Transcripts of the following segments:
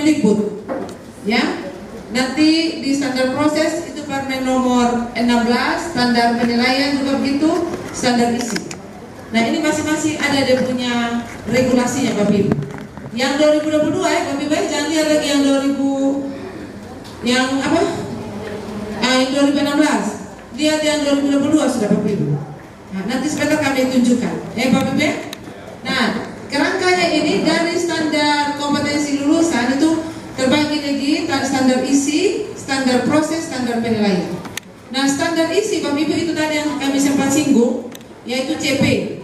Permendikbud. Ya, nanti di standar proses itu Permen nomor 16, standar penilaian juga begitu, standar isi. Nah ini masing-masing ada dia punya regulasinya Bapak Ibu. Yang 2022 ya Bapak Ibu, jangan lihat lagi yang 2000 yang apa? Yang 2016. Lihat yang 2022 sudah Bapak Ibu. Nah, nanti sebentar kami tunjukkan. Bapak Ibu. Nah, kerangkanya ini dari standar kompetensi lulusan itu terbagi lagi standar isi, standar proses, standar penilaian. Nah, standar isi Bapak Ibu itu tadi yang kami sempat singgung, yaitu CP.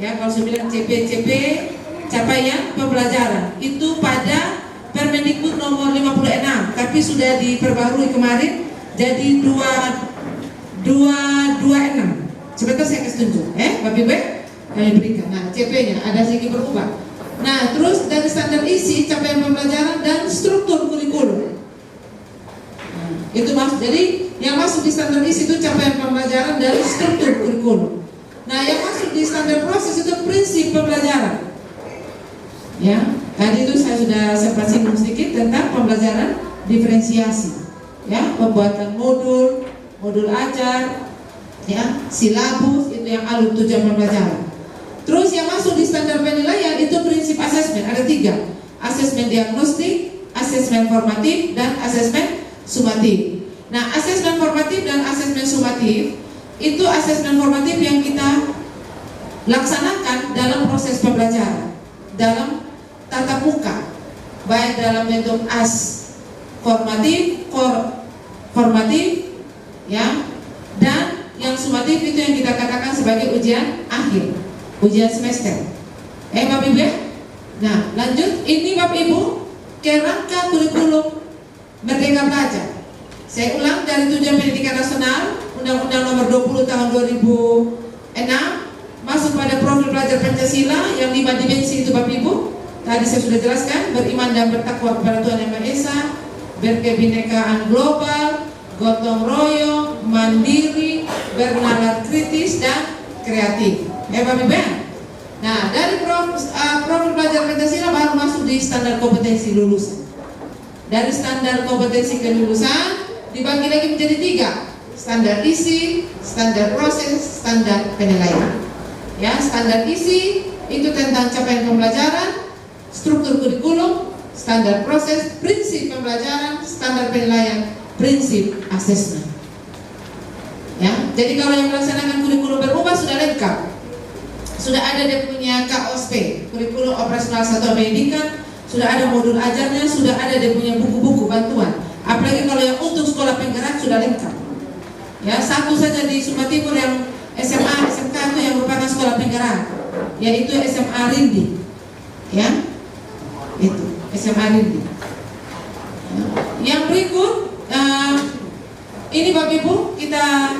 Ya, kalau saya bilang CP capaian pembelajaran itu pada Permendikbud nomor 56, tapi sudah diperbarui kemarin jadi 226. Sebentar saya kasih tunjuk, Bapak Ibu, kami berikan. Nah, CP-nya ada sedikit berubah. Nah, terus dari standar isi, capaian pembelajaran dan struktur kurikulum. Nah, itu masuk. Jadi yang masuk di standar isi itu capaian pembelajaran dan struktur kurikulum. Nah, yang masuk di standar proses itu prinsip pembelajaran. Ya, tadi itu saya sudah sempat singgung sedikit tentang pembelajaran diferensiasi. Ya, pembuatan modul ajar, ya, silabus itu yang alur tujuan pembelajaran. Terus yang masuk di standar penilaian itu prinsip asesmen, ada 3. Asesmen diagnostik, asesmen formatif, dan asesmen sumatif. Nah, asesmen formatif dan asesmen sumatif itu asesmen formatif yang kita laksanakan dalam proses pembelajaran, dalam tatap muka, baik dalam bentuk formatif, ya, dan yang sumatif itu yang kita katakan sebagai ujian akhir, ujian semester. Bapak Ibu ya? Nah, lanjut, ini Bapak Ibu kerangka kurikulum Merdeka Belajar. Saya ulang, dari Tujuan Pendidikan Nasional, Undang-Undang Nomor 20 Tahun 2006, masuk pada profil belajar Pancasila yang 5 dimensi itu Bapak Ibu. Tadi saya sudah jelaskan, beriman dan bertakwa kepada Tuhan Yang Maha Esa, berkebinekaan global, gotong royong, mandiri, bernalar kritis dan kreatif. Bapak Ibu. Nah, dari profil belajar Pancasila baru masuk di standar kompetensi lulusan. Dari standar kompetensi kelulusan dibagi lagi menjadi 3, standar isi, standar proses, standar penilaian. Ya, standar isi itu tentang capaian pembelajaran, struktur kurikulum, standar proses, prinsip pembelajaran, standar penilaian, prinsip asesmen. Ya, jadi kalau yang melaksanakan kurikulum berubah sudah lengkap. Sudah ada dia punya KOSP, kurikulum operasional satuan pendidikan, sudah ada modul ajarnya, sudah ada dia punya buku-buku bantuan. Apalagi kalau yang untuk sekolah penggerak sudah lengkap. Ya, satu saja di Sumba Timur yang SMA, SMK itu yang merupakan sekolah penggerak, yaitu SMA Rindi. Ya, itu SMA Rindi. Ya. Yang berikut, ini Bapak Ibu kita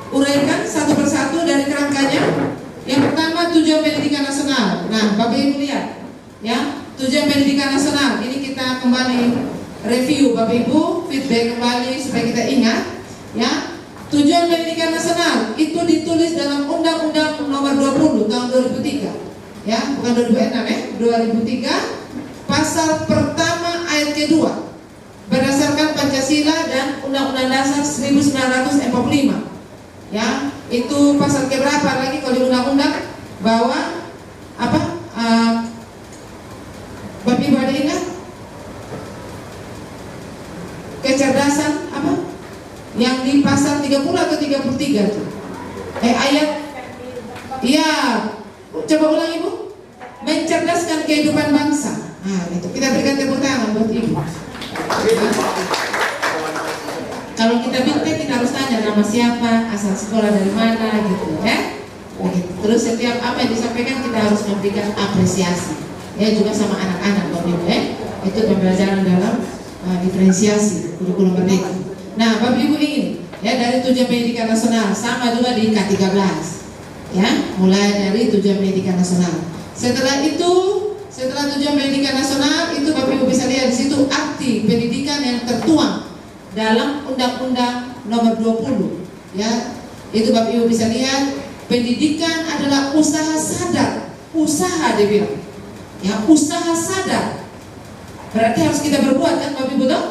uraikan satu persatu dari kerangkanya. Yang pertama, Tujuan Pendidikan Nasional. Nah, Bapak Ibu lihat, ya, Tujuan Pendidikan Nasional. Ini kita kembali review Bapak Ibu, feedback kembali supaya kita ingat, ya. Tujuan Pendidikan Nasional itu ditulis dalam Undang-Undang Nomor 20 Tahun 2003, ya, bukan 2006 2003, pasal pertama ayat kedua, berdasarkan Pancasila dan Undang-Undang Dasar 1945, ya, itu pasal keberapa lagi kalau di undang-undang bahwa apa? Bapak Ibu ada ingat? Kecerdasan apa? Yang di pasal 30 atau 33 tuh? Ayat. Iya. Coba ulang Ibu. Mencerdaskan kehidupan bangsa. Nah, itu kita berikan tepuk tangan buat Ibu. Kalau kita bintang kita harus tanya nama siapa, asal sekolah dari mana gitu ya. Begitu. Terus setiap apa yang disampaikan kita harus memberikan apresiasi. Ya, juga sama anak-anak Bapak Ibu ya. Itu pembelajaran dalam diferensiasi kurikulum merdeka. Nah, Bapak Ibu ingin ya dari Tujuan Pendidikan Nasional sama juga di K13. Ya, mulai dari Tujuan Pendidikan Nasional. Setelah Tujuan Pendidikan Nasional itu Bapak Ibu bisa lihat di situ arti pendidikan yang tertuang dalam Undang-Undang Nomor 20, ya. Itu Bapak Ibu bisa lihat, pendidikan adalah usaha sadar, usaha dia bilang. Ya, usaha sadar Berarti harus kita berbuat kan Bapak Ibu toh?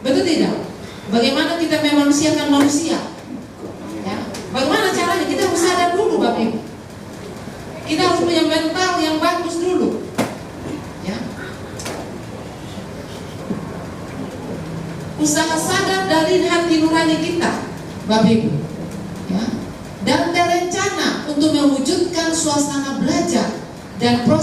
Betul tidak? Bagaimana kita memanusiakan manusia? Ya. Bagaimana caranya? Kita harus sadar dulu Bapak Ibu. Kita harus punya mental yang bagus dulu. Ya. Usaha sadar dari hati nurani kita Bapak Ibu. Ya. Dan terencana untuk mewujudkan suasana belajar dan proses